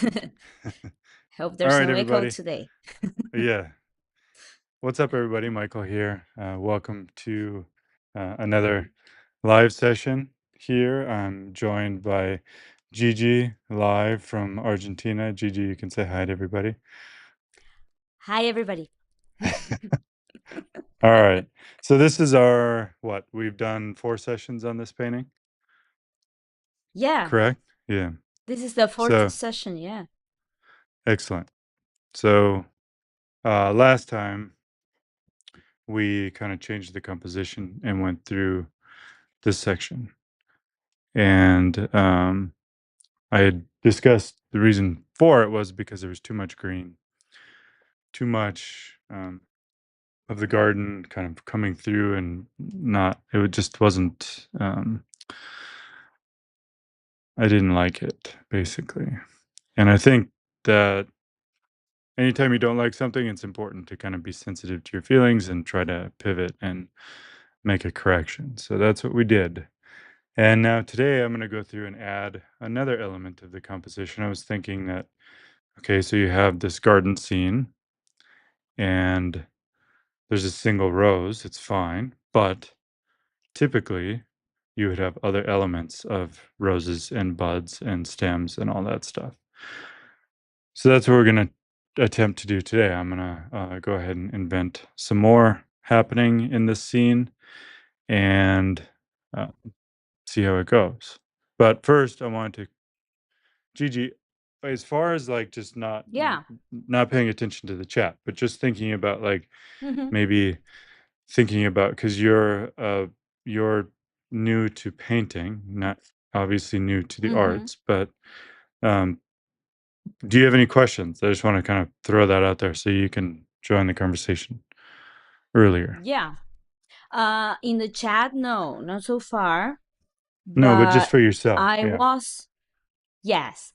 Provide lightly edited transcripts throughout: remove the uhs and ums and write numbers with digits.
Hope All there's right, no echo everybody. today. Yeah. What's up, everybody? Michael here. Welcome to another live session here. I'm joined by Gigi live from Argentina. Gigi, you can say hi to everybody. Hi, everybody. All right. So this is our, what? We've done 4 sessions on this painting, Yeah, correct? Yeah. this is the fourth So session. Yeah. excellent. So last time we kind of changed the composition and went through this section. And I had discussed the reason for it was because there was too much green, too much of the garden kind of coming through, and just wasn't, I didn't like it, basically. And I think that anytime you don't like something, it's important to kind of be sensitive to your feelings and try to pivot and make a correction. So that's what we did. And now today I'm going to go through and add another element of the composition. I was thinking that, okay, so you have this garden scene and there's a single rose, it's fine. But typically you would have other elements of roses and buds and stems and all that stuff. So that's what we're going to attempt to do today. I'm going to go ahead and invent some more happening in this scene and uh, see how it goes. But first, I want to Gigi, as far as like just Yeah. not paying attention to the chat, but just thinking about like Hmm. maybe thinking about because you're new to painting, not obviously new to the Hmm. arts, but um, do you have any questions? I just want to kind of throw that out there so you can join the conversation earlier. Yeah. In the chat, no, not so far. No, but just But for yourself. I Yeah. was, yes,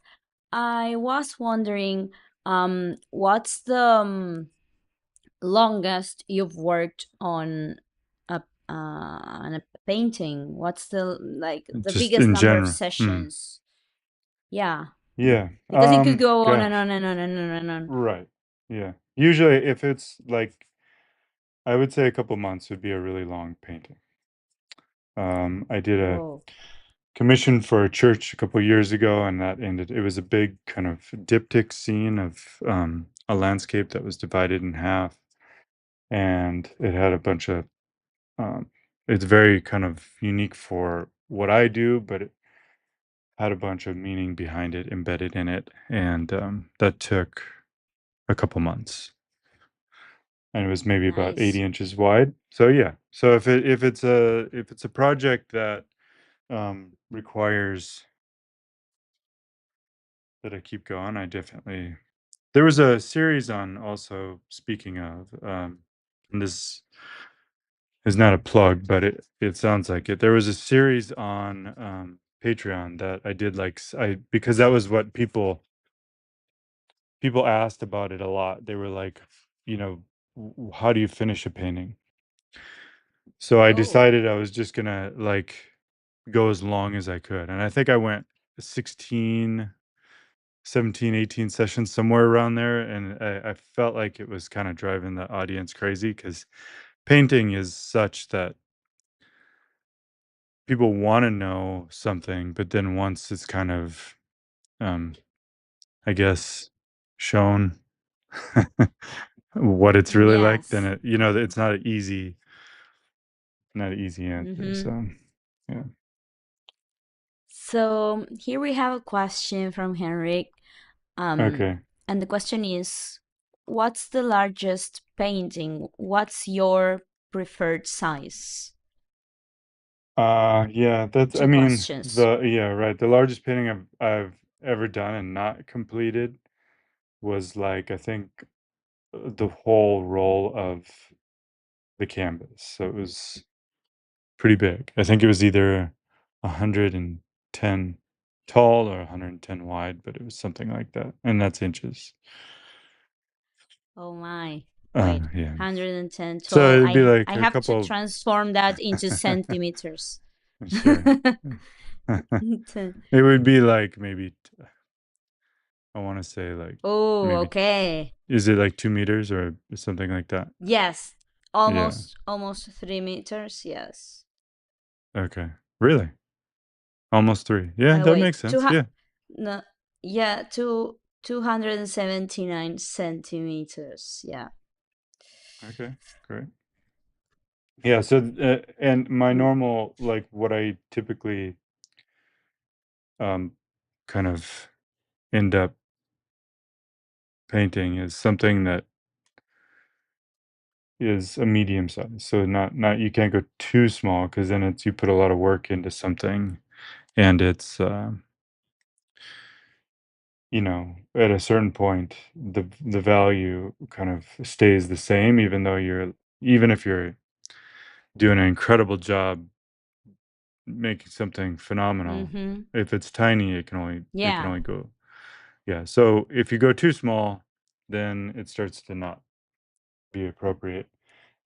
I was wondering, what's the longest you've worked on a painting? What's the Just biggest in number of general. sessions? Yeah, Yeah. because it could go on and Gosh. on and on and on and on. Right. Yeah. Usually if it's like I would say a couple months would be a really long painting. I did a Oh, commission for a church a couple years ago, and that ended. It was a big kind of diptych scene of a landscape that was divided in half, and it had a bunch of. Um, it's very kind of unique for what I do, but it had a bunch of meaning behind it, embedded in it, and that took a couple months. And it was maybe about nice. 80 inches wide. So yeah. So if it's a project that requires that I keep going, I definitely there was a series on also speaking of and this is not a plug, but it sounds like it. There was a series on Patreon that I did I because that was what people asked about it a lot. They were like, you know, how do you finish a painting? So I Oh, decided I was just gonna like go as long as I could. And I think I went 16, 17, 18 sessions, somewhere around there. And I felt like it was kind of driving the audience crazy because painting is such that people want to know something, but then once it's kind of, um, I guess, shown what it's really like, then yes. it's not an easy answer. Mm-hmm. So, yeah. So here we have a question from Henrik. Um, Okay. and the question is, what's the largest painting? What's your preferred size? Yeah, I Two mean, questions. yeah, right. The largest painting I've ever done and not completed was like, I think the whole roll of the canvas. So it was pretty big. I think it was either 110 tall or 110 wide, but it was something like that. And that's inches. Oh my. Wait, Yeah. 110 So tall. it'd be I like a have to couple, transform that into centimeters. sure. It would be like maybe I want to say like Oh, maybe, okay. is it like 2 meters or something like that? Yes, Yeah. almost 3 meters. Yes. Okay. Really? Almost three. Yeah, that Wait, makes sense. Yeah. no, yeah, 279 centimeters. Yeah. Okay. Great. Yeah. So, and my Mm, normal, like what I typically um, kind of end up painting is something that is a medium size. So not you can't go too small because then it's you put a lot of work into something, and it's at a certain point the value kind of stays the same, even if you're doing an incredible job making something phenomenal. mm-hmm. If it's tiny, it can Yeah. only go, yeah. So if you go too small, then it starts to not be appropriate.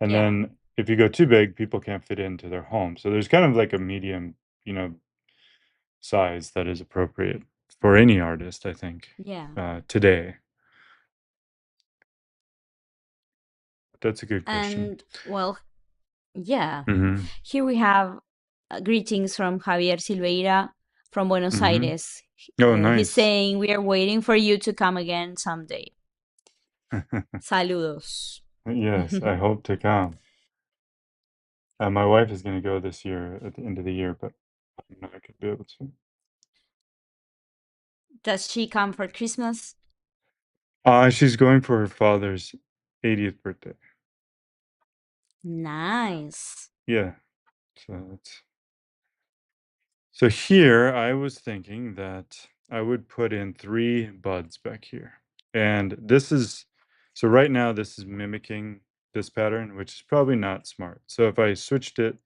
And Yeah. then if you go too big, people can't fit into their home. So there's kind of like a medium, size that is appropriate for any artist, I think, Yeah. today. That's a good question. And well, yeah. Hmm. Here we have greetings from Javier Silveira from Buenos Hmm. Aires. Oh, He's nice. saying we are waiting for you to come again someday. Saludos. Yes, I hope to come. My wife is going to go this year at the end of the year, but I'm not going to be able to. Does she come for Christmas? She's going for her father's 80th birthday. Nice. Yeah, so it's so here I was thinking that I would put in 3 buds back here. And this is so right now this is mimicking this pattern, which is probably not smart. So if I switched it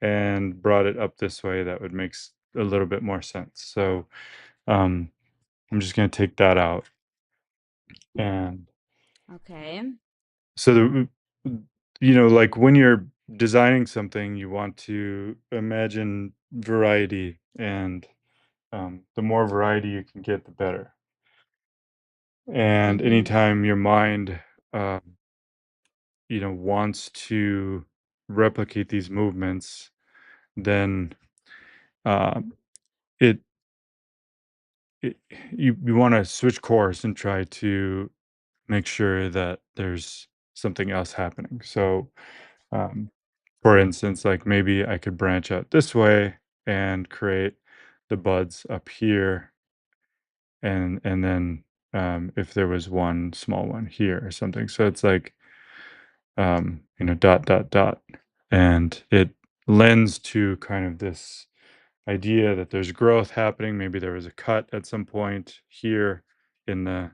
and brought it up this way, that would make a little bit more sense. So um, I'm just going to take that out. And Okay. so like when you're designing something, you want to imagine variety, and the more variety you can get, the better. And Mm-hmm. anytime your mind, wants to replicate these movements, then uh, it, it you want to switch course and try to make sure that there's something else happening. So, um, for instance, like maybe I could branch out this way and create the buds up here, and then if there was one small one here or something. So it's like dot dot dot, and it lends to kind of this idea that there's growth happening. Maybe there was a cut at some point here in the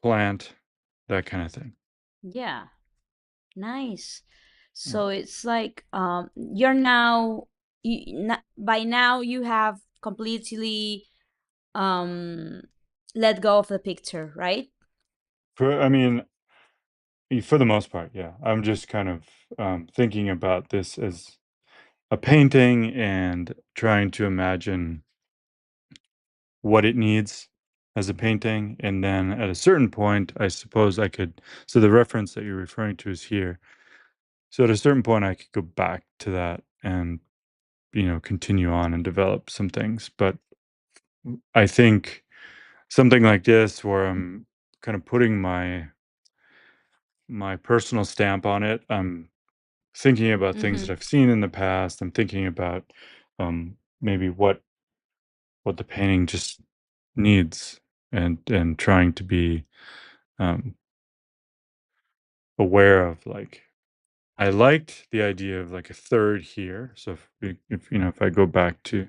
plant, that kind of thing. Yeah. Nice. Mm. So it's like you're now by now you have completely um let go of the picture, right? I mean, for the most part, yeah. I'm just kind of thinking about this as a painting and trying to imagine what it needs as a painting. And then at a certain point, I suppose I could. So the reference that you're referring to is here. So at a certain point, I could go back to that and, continue on and develop some things. But I think something like this, where I'm kind of putting my personal stamp on it, I'm thinking about things Mm-hmm. that I've seen in the past. I'm thinking about maybe what the painting just needs, and trying to be um, aware of, like, I liked the idea of like a third here. So if I go back to,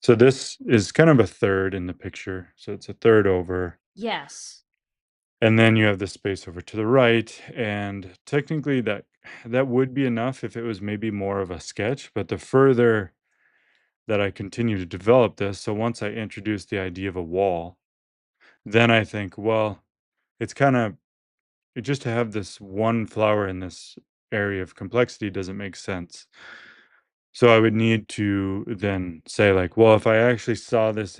so this is kind of a third in the picture. So it's a third over, Yes. and then you have the space over to the right, and technically that would be enough if it was maybe more of a sketch. But the further that I continue to develop this, so once I introduce the idea of a wall, then I think, well, it's kind of, just to have this one flower in this area of complexity doesn't make sense. So I would need to then say, like, well, if I actually saw this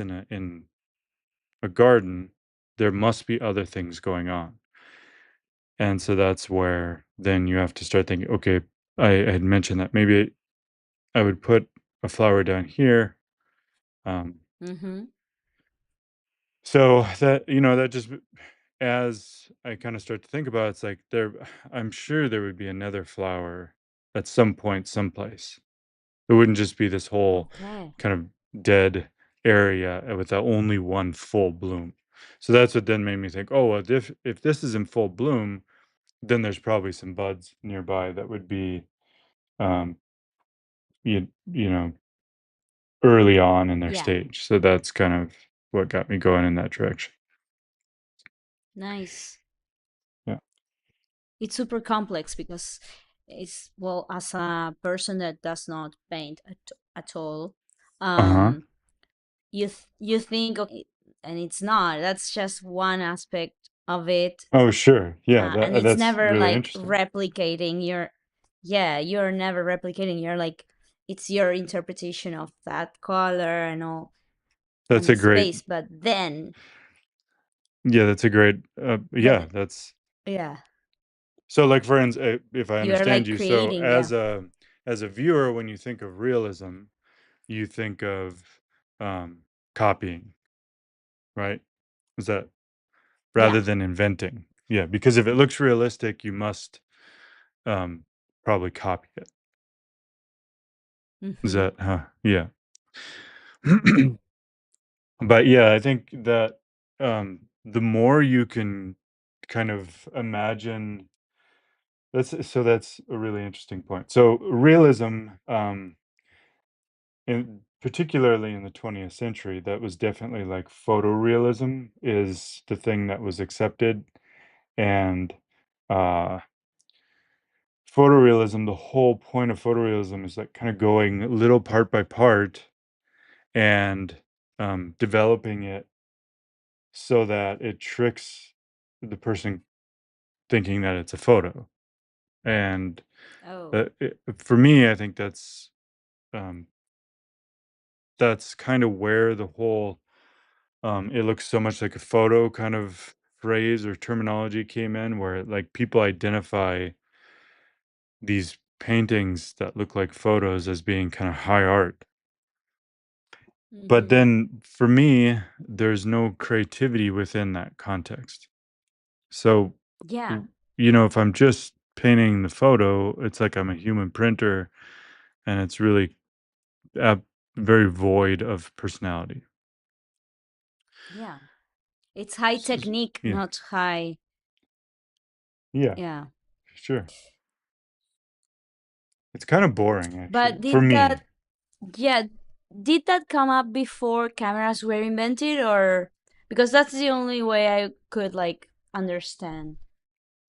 a garden, there must be other things going on. And so that's where then you have to start thinking, okay, I had mentioned that maybe I would put a flower down here. Um, Mm-hmm. so that, that just, as I kind of start to think about it, it's like I'm sure there would be another flower at some point, someplace. It wouldn't just be this whole Okay. kind of dead area with the only one full bloom. So that's what then made me think, oh, well, if this is in full bloom, then there's probably some buds nearby that would be, um, you know, early on in their Yeah. stage. So that's kind of what got me going in that direction. Nice. Yeah. It's super complex because it's, well, as a person that does not paint at all, Uh-huh. um you think, okay, and it's not, that's just one aspect of it. Oh, sure. Yeah, And it's that's never really like interesting. replicating your, yeah, you're never replicating, you're like, it's your interpretation of that color and all, That's and a the great space, but then Yeah, that's a great then that's yeah, so, like, for instance, if I you're understand like you, so creating, yeah. as a viewer, when you think of realism, you think of um, copying, right? Is that Yeah. rather than inventing? Yeah, because if it looks realistic, you must um, probably copy it. Is Mm-hmm. that, huh? Yeah. But yeah, I think that the more you can kind of imagine, that's a really interesting point. So realism, particularly in the 20th century, that was definitely like photorealism is the thing that was accepted, and uh, photorealism. The whole point of photorealism is like kind of going little part by part and developing it so that it tricks the person thinking that it's a photo. And Oh. for me, I think um, that's kind of where the whole it looks so much like a photo kind of phrase or terminology came in, where like people identify these paintings that look like photos as being kind of high art. But Mm-hmm. then for me, there's no creativity within that context. So, Yeah. if I'm just painting the photo, it's like I'm a human printer, and it's really uh, very void of personality. Yeah. It's high technique, Yeah, not high. yeah, Yeah. sure. It's kind of boring, But actually, for did me. that, yeah, did that come up before cameras were invented, or because that's the only way I could like understand.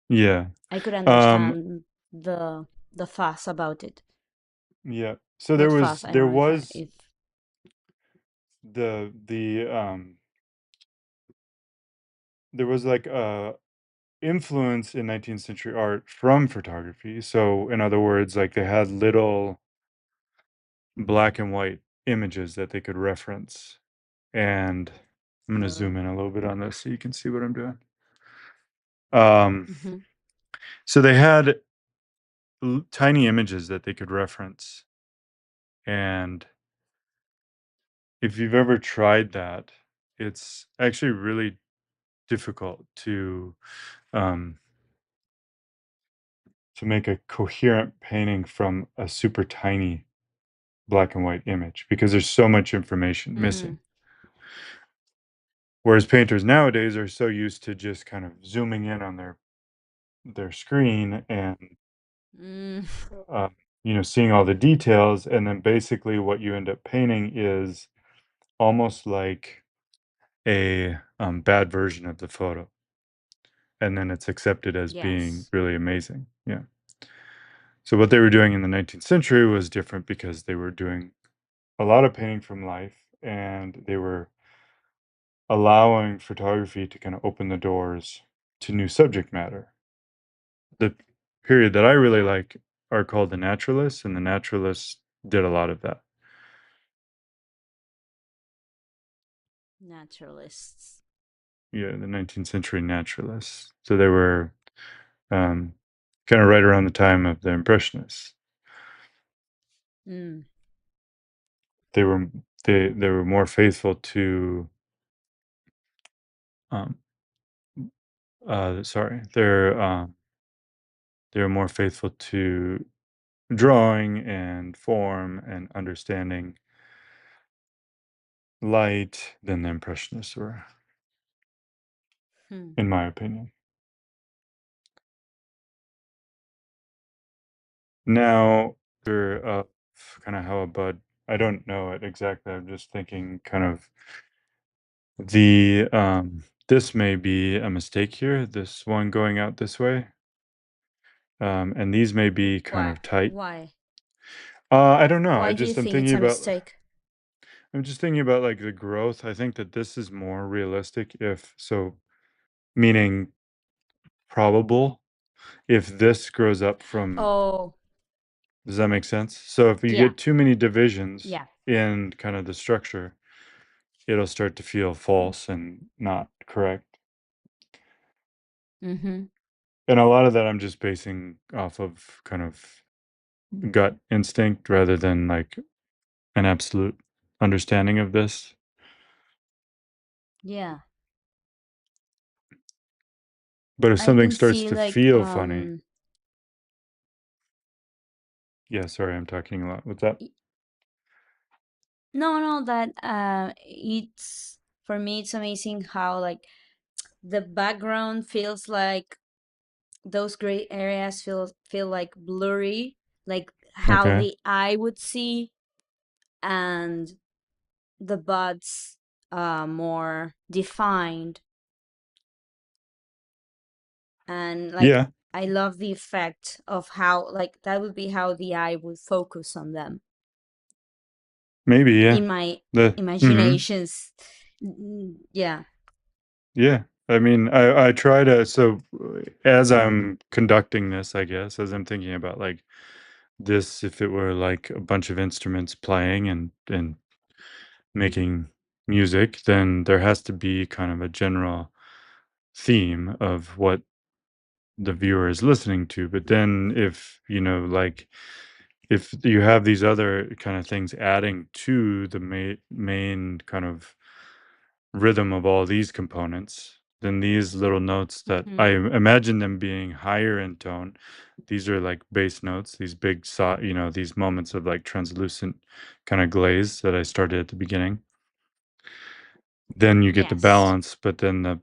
Yeah. I could Um, understand the fuss about it. yeah. So Not fuss. I don't there know if was if the there was like a influence in 19th century art from photography. So in other words, like they had little black and white images that they could reference. And I'm going to uh, zoom in a little bit on this so you can see what I'm doing. Um, mm-hmm. so they had tiny images that they could reference. And if you've ever tried that, it's actually really difficult um, to make a coherent painting from a super tiny black and white image because there's so much information Mm, missing. Whereas painters nowadays are so used to just kind of zooming in on their screen and mm, uh, seeing all the details, and then basically what you end up painting is almost like a bad version of the photo, and then it's accepted as being yes. really amazing. Yeah. So what they were doing in the 19th century was different because they were doing a lot of painting from life, and they were allowing photography to kind of open the doors to new subject matter. The period that I really like are called the naturalists, and the naturalists did a lot of that. Naturalists. the 19th century naturalists. So they were kind of right around the time of the Impressionists. Mm. They were they were more faithful to um, sorry, they're more faithful to drawing and form and understanding light than the Impressionists were, Hmm. in my opinion. Now, kind of how a bud, I don't know it exactly. I'm just thinking kind of this may be a mistake here, this one going out this way. And these may be kind Why? of tight. Why? I don't know. Why do you think it's a mistake? I'm just thinking about like the growth. I think that this is more realistic if so, meaning probable if this grows up from, Oh, does that make sense? So if you yeah, get too many divisions yeah. in kind of the structure, it'll start to feel false and not correct. Mm-hmm. And a lot of that I'm just basing off of kind of gut instinct rather than like an absolute understanding of this. Yeah. But if I something can starts see to like feel funny, yeah, sorry, I'm talking a lot. What's that? no, that it's for me it's amazing how like the background feels like those gray areas feel like blurry, like how Okay. the eye would see, and the buds more defined, and like Yeah, I love the effect of how like that would be how the eye would focus on them maybe, yeah. in my The imaginations. Yeah. yeah. I mean, I try to, so as I'm conducting this, I guess, as I'm thinking about like this, if it were like a bunch of instruments playing and making music, then there has to be kind of a general theme of what the viewer is listening to. But then if, like if you have these other kind of things adding to the main kind of rhythm of all these components, then these little notes that I Hmm. imagine them being higher in tone, these are like bass notes, these big these moments of like translucent kind of glaze that I started at the beginning. Then you get the Yes, balance, but then the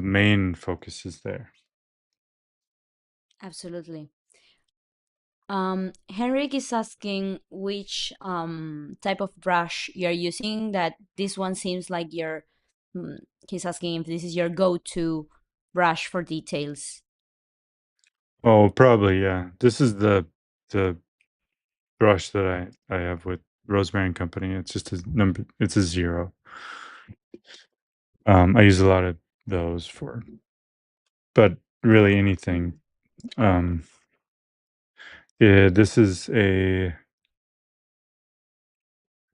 main focus is there. absolutely. Henrik is asking which type of brush you're using. That this one seems like your. mm, He's asking if this is your go-to brush for details. Oh, probably, yeah. This is the brush that I have with Rosemary and Company. It's just a number. It's a 0. I use a lot of those for, but really anything. Hmm. Um, yeah, this is a.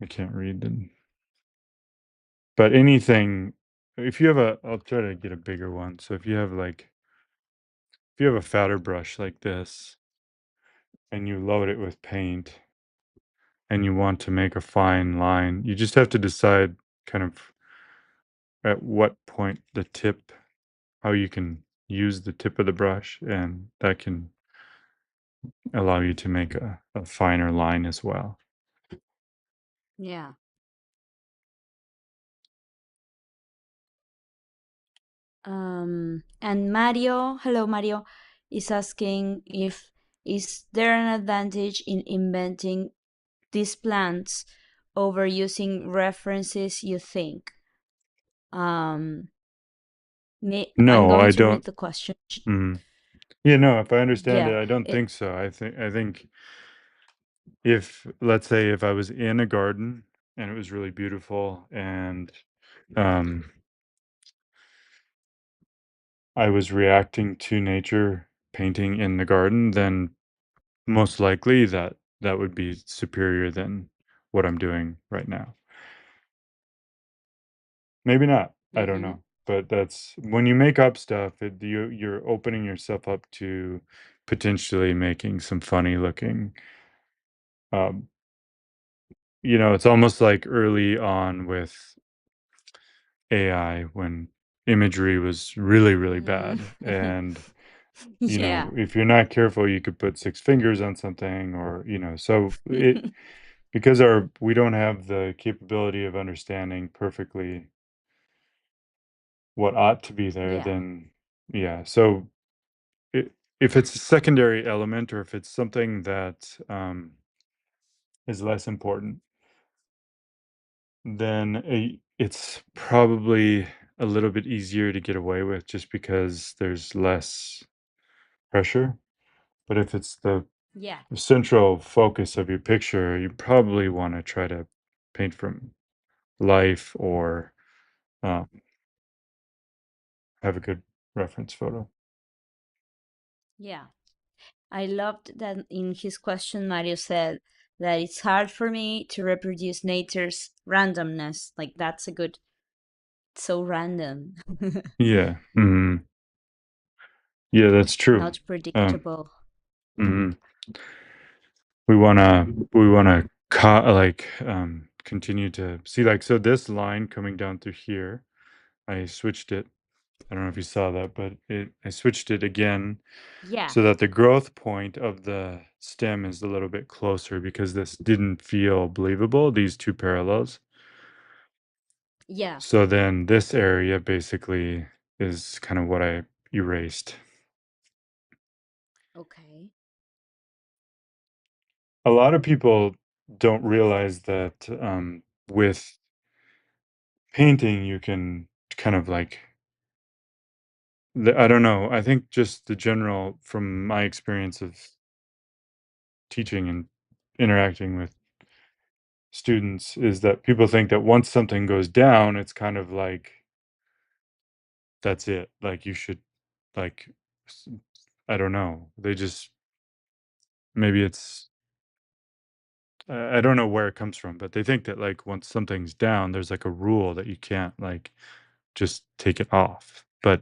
I can't read them, but anything. If you have I'll try to get a bigger one. So if you have like, if you have a fatter brush like this, and you load it with paint, and you want to make a fine line, you just have to decide kind of at what point the tip, how you can use the tip of the brush, and that can allow you to make a finer line as well. Yeah. And Mario, hello Mario, is asking if is there an advantage in inventing these plants over using references you think. Um, I'm No, going I to read don't. the question. Mm. Yeah, no, if I understand Yeah. it, I don't It, think so. I think if, let's say, if I was in a garden and it was really beautiful and um, I was reacting to nature painting in the garden, then most likely that would be superior than what I'm doing right now. Maybe not. I don't mm-hmm. know. but that's when you make up stuff, you're opening yourself up to potentially making some funny looking. Um, it's almost like early on with AI when imagery was really, really Mm. bad. And, Yeah. if you're not careful, you could put six fingers on something or, so because we don't have the capability of understanding perfectly what ought to be there, Yeah. then yeah. So if it's a secondary element or if it's something that is less important, then it's probably a little bit easier to get away with just because there's less pressure. But if it's the Yeah. central focus of your picture, you probably want to try to paint from life or um, have a good reference photo. Yeah. I loved that in his question, Mario said that it's hard for me to reproduce nature's randomness. Like, that's a good, so random, Yeah. Yeah, that's true. not Um, predictable. mhm. We want to continue to see, like, so this line coming down through here, I switched it. I don't know if you saw that, but I switched it again Yeah. so that the growth point of the stem is a little bit closer because this didn't feel believable, these two parallels. Yeah. So then this area basically is kind of what I erased. Okay. A lot of people don't realize that with painting, you can kind of like, I don't know. I think just the general, from my experience of teaching and interacting with students, is that people think that once something goes down, it's kind of like that's it. Like you should, like, s- I don't know. They just, maybe it's, I don't know where it comes from, but they think that like once something's down, there's like a rule that you can't like just take it off. But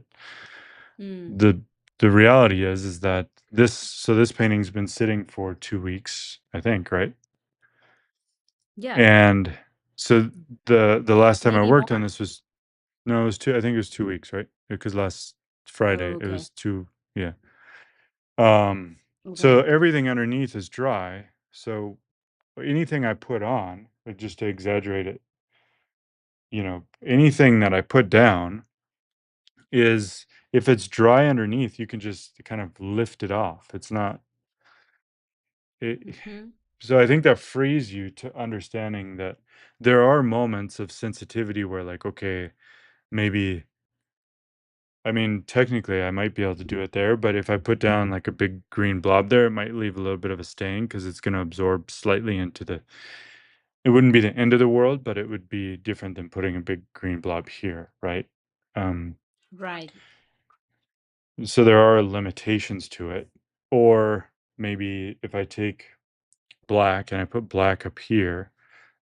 Mm. the reality is that this painting's been sitting for 2 weeks, I think, right? Yeah. And so the last time I Maybe worked on more. this was, no, it was two. I think it was 2 weeks, right? Because last Friday it Okay. was two. Yeah. Um. So Okay. everything underneath is dry. So anything I put on, just to exaggerate it, anything that I put down is, if it's dry underneath, you can just kind of lift it off. It's not. It, Mm-hmm. so I think that frees you to understanding that there are moments of sensitivity where, like, okay, maybe, I mean, technically, I might be able to do it there, but if I put down like a big green blob there, it might leave a little bit of a stain because it's going to absorb slightly into the. It wouldn't be the end of the world, but it would be different than putting a big green blob here, right? Um, Right. so there are limitations to it. Or maybe if I take black and I put black up here,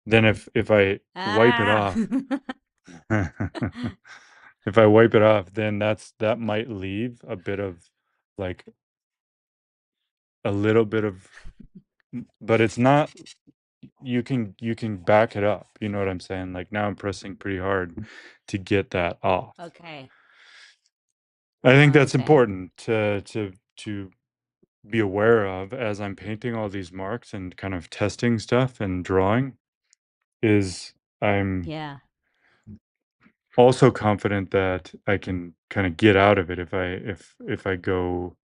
then if I wipe it Ah. off, if I wipe it off, then that might leave a bit of, like, a little bit of, but it's not, you can back it up, you know what I'm saying? Like, now I'm pressing pretty hard to get that off. Okay. I think that's Okay. important to be aware of as I'm painting all these marks and kind of testing stuff and drawing, is I'm Yeah. also confident that I can kind of get out of it if I go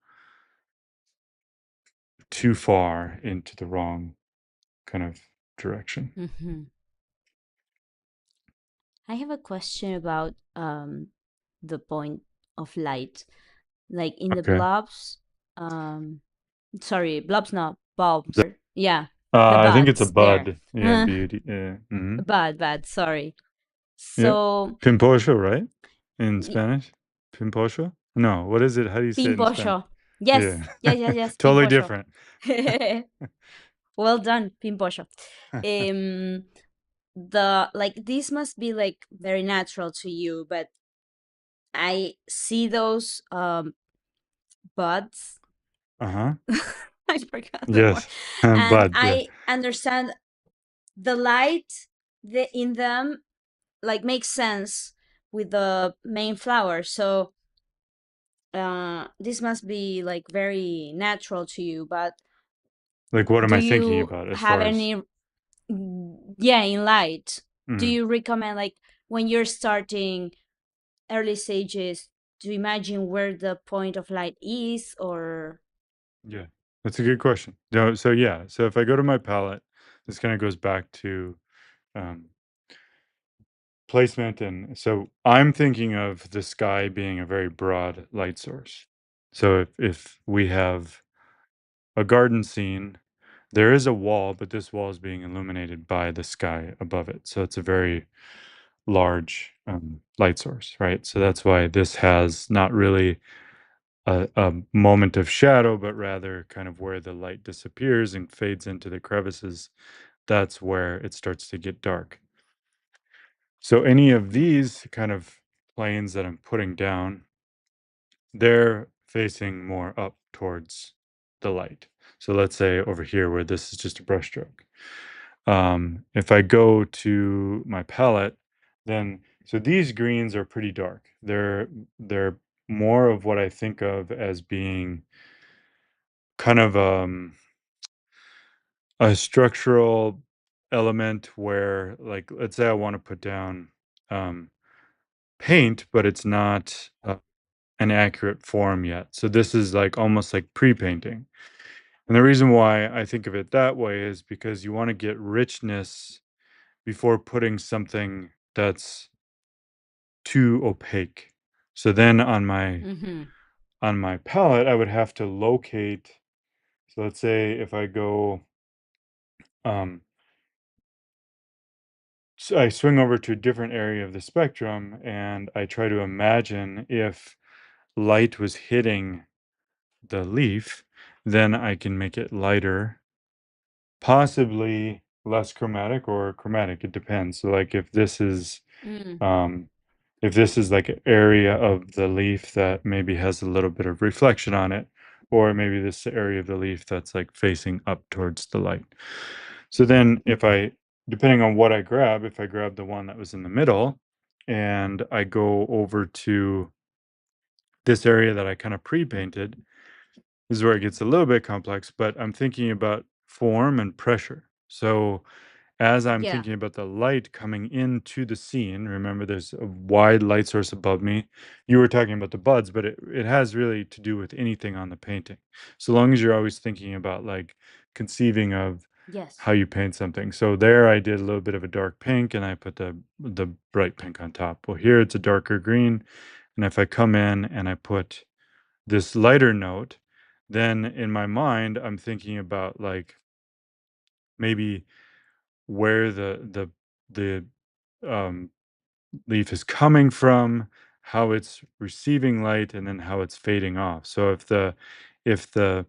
too far into the wrong kind of direction. Mm-hmm. I have a question about the point of light. Like in the Okay. blobs, sorry, blobs not bulbs. Yeah, the I think it's a buds there. bud. Yeah, beauty. Yeah. Bud, sorry. Yeah. So, Pimpocho, right? In y- Spanish? Pimpocho? No, what is it? How do you say it in Spanish? pimpollo. Yes, Yeah. yes, yes, yes, Totally pimpollo. different. Well done, pimpollo. Um, the like this must be like very natural to you, but I see those buds. Uh-huh. I forgot the word. Yes. And Buds, yeah. I understand the light in them like makes sense with the main flower. So this must be like very natural to you, but Like, what am do I thinking you about as have far as any, yeah, in light, do Mhm. you recommend like when you're starting early stages to imagine where the point of light is, or Yeah. That's a good question. No, so yeah, so if I go to my palette, this kinda goes back to, um, placement, and so I'm thinking of the sky being a very broad light source. So if we have a garden scene, there is a wall, but this wall is being illuminated by the sky above it. So it's a very large light source, right? So that's why this has not really a moment of shadow, but rather kind of where the light disappears and fades into the crevices. That's where it starts to get dark. So any of these kind of planes that I'm putting down, they're facing more up towards the light. So let's say over here where this is just a brushstroke. If I go to my palette, then so these greens are pretty dark. They're more of what I think of as being kind of a structural element where, like, let's say I want to put down um, paint, but it's not an accurate form yet. So this is like almost like pre-painting. And the reason why I think of it that way is because you want to get richness before putting something that's too opaque. So then mm-hmm. on my palette, I would have to locate. So let's say if I go, um, so I swing over to a different area of the spectrum and I try to imagine if light was hitting the leaf, then I can make it lighter, possibly less chromatic or chromatic. It depends. So like Mm, um, if this is like an area of the leaf that maybe has a little bit of reflection on it, or maybe this area of the leaf that's like facing up towards the light. So then if I, depending on what I grab, if I grab the one that was in the middle and I go over to this area that I kind of pre-painted, this is where it gets a little bit complex, but I'm thinking about form and pressure. So as I'm yeah. thinking about the light coming into the scene, remember there's a wide light source above me. You were talking about the buds, but it has really to do with anything on the painting. So long as you're always thinking about like conceiving of Yes. how you paint something. So there I did a little bit of a dark pink and I put the bright pink on top. Well, here it's a darker green. And if I come in and I put this lighter note, then in my mind, I'm thinking about like maybe where the leaf is coming from, how it's receiving light, and then how it's fading off. So if the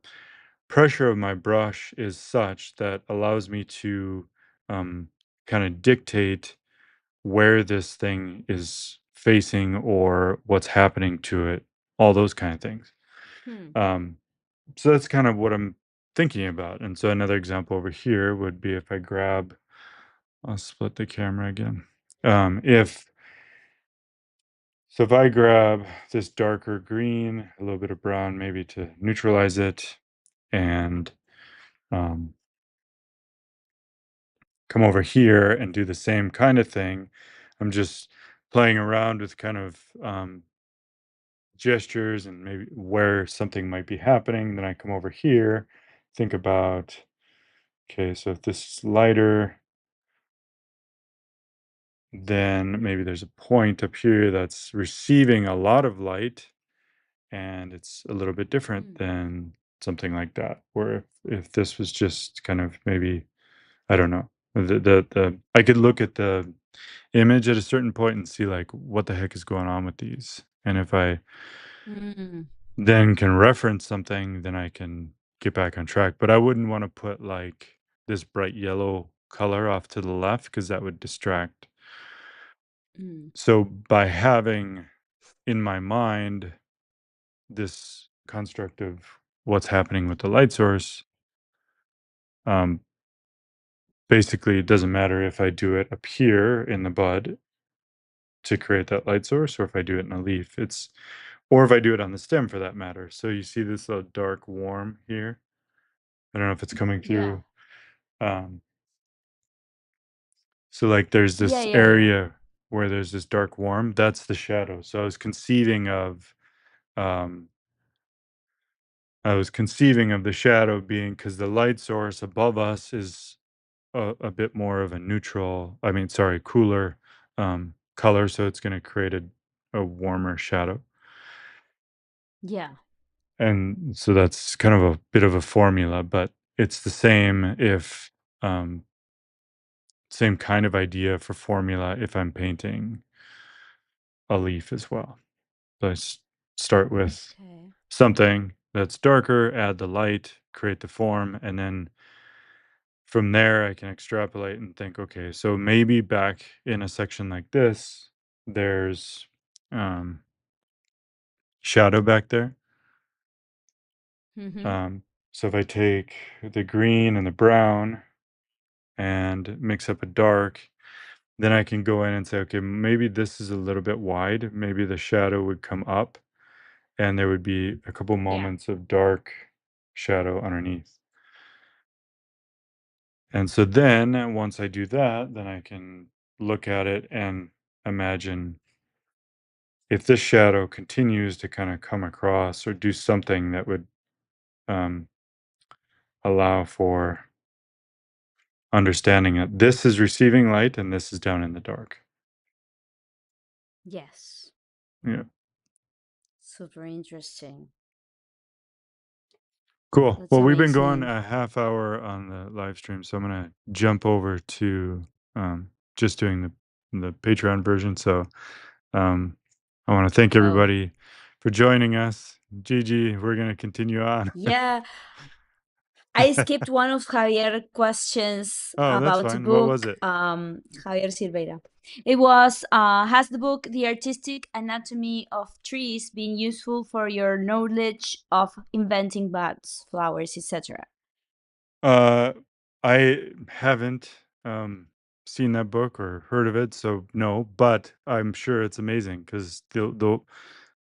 pressure of my brush is such that allows me to kind of dictate where this thing is facing or what's happening to it, all those kind of things. Hmm. Um, so that's kind of what I'm thinking about. And so another example over here would be if I grab, I'll split the camera again. If So if I grab this darker green, a little bit of brown maybe to neutralize it, and um, come over here and do the same kind of thing, I'm just playing around with kind of gestures and maybe where something might be happening. Then I come over here, think about, okay, so if this is lighter, then maybe there's a point up here that's receiving a lot of light and it's a little bit different Mm, than something like that. Where if this was just kind of maybe, I don't know, the I could look at the image at a certain point and see like what the heck is going on with these. And if I mm, then can reference something, then I can get back on track. But I wouldn't want to put like this bright yellow color off to the left because that would distract. mm, So by having in my mind, this construct of what's happening with the light source, um, basically, it doesn't matter if I do it up here in the bud to create that light source, or if I do it in a leaf. Or if I do it on the stem for that matter. So you see this dark warm here. I don't know if it's coming Yeah. through. Um, so like there's Yeah, this yeah, yeah. area where there's this dark warm. That's the shadow. So um, I was conceiving of the shadow being because the light source above us is a bit more of a neutral. I mean, sorry, cooler color. So it's going to create a warmer shadow. Yeah. And so that's kind of a bit of a formula, but it's the same if um, same kind of idea for formula if I'm painting a leaf as well. So start with Okay. something that's darker, add the light, create the form, and then from there I can extrapolate and think, okay, so maybe back in a section like this, there's um, shadow back there. Mm-hmm. Um, so if I take the green and the brown and mix up a dark, then I can go in and say, okay, maybe this is a little bit wide. Maybe the shadow would come up and there would be a couple Yeah. moments of dark shadow underneath. And so then once I do that, then I can look at it and imagine if this shadow continues to kind of come across or do something that would um, allow for understanding that this is receiving light and this is down in the dark. Yes. Yeah. Super interesting. Cool. That's Well, we've been going amazing. a half hour on the live stream, so I'm gonna jump over to just doing the Patreon version. So um, I want to thank Oh, everybody for joining us. Gigi, we're gonna continue on. yeah. I skipped one of Javier questions Oh, that's about the fine. What was book. it? Javier Silveira. It was, has the book The Artistic Anatomy of Trees been useful for your knowledge of inventing buds, flowers, etc.? Uh, I haven't seen that book or heard of it, so no. But I'm sure it's amazing because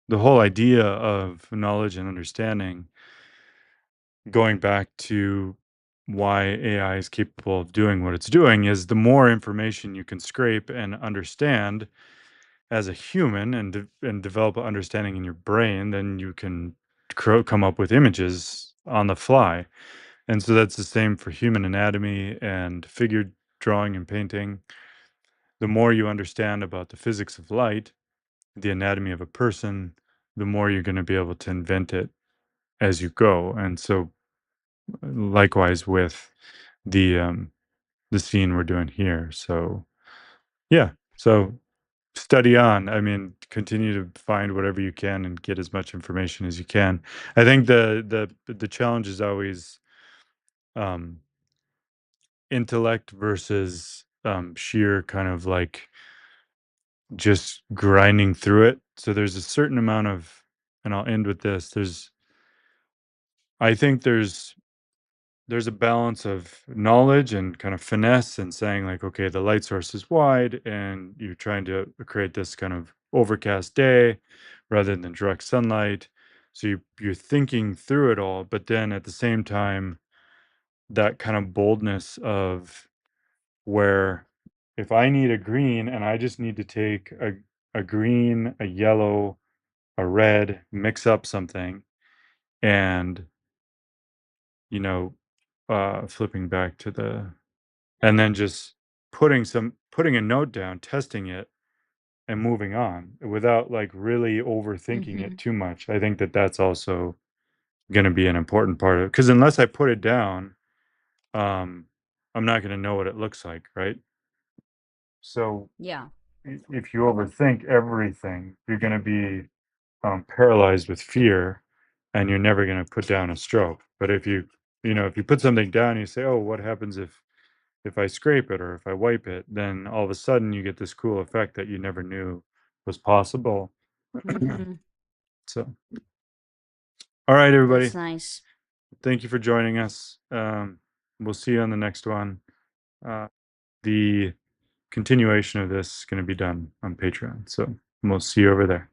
the whole idea of knowledge and understanding, going back to why AI is capable of doing what it's doing, is the more information you can scrape and understand as a human and develop an understanding in your brain, then you can come up with images on the fly. And so that's the same for human anatomy and figure drawing and painting. The more you understand about the physics of light, the anatomy of a person, the more you're going to be able to invent it as you go. And so likewise with the the scene we're doing here. So yeah. So study on. I mean, continue to find whatever you can and get as much information as you can. I think the challenge is always um intellect versus sheer kind of like just grinding through it. So there's a certain amount of, and I'll end with this. I think there's a balance of knowledge and kind of finesse and saying like, okay, the light source is wide and you're trying to create this kind of overcast day rather than direct sunlight. So you're thinking through it all, but then at the same time, that kind of boldness of where if I need a green and I just need to take a green, a yellow, a red, mix up something, and you know, flipping back to the, and then just putting a note down, testing it, and moving on without like really overthinking Mm-hmm. it too much. I think that that's also going to be an important part of it because unless I put it down, um, I'm not going to know what it looks like, right? So Yeah. if you overthink everything, you're going to be paralyzed with fear, and you're never going to put down a stroke. But if you put something down, you say, "Oh, what happens if I scrape it or if I wipe it?" Then all of a sudden you get this cool effect that you never knew was possible. Mm-hmm. So, all right, everybody. That's nice. Thank you for joining us. We'll see you on the next one. The continuation of this is going to be done on Patreon. So we'll see you over there.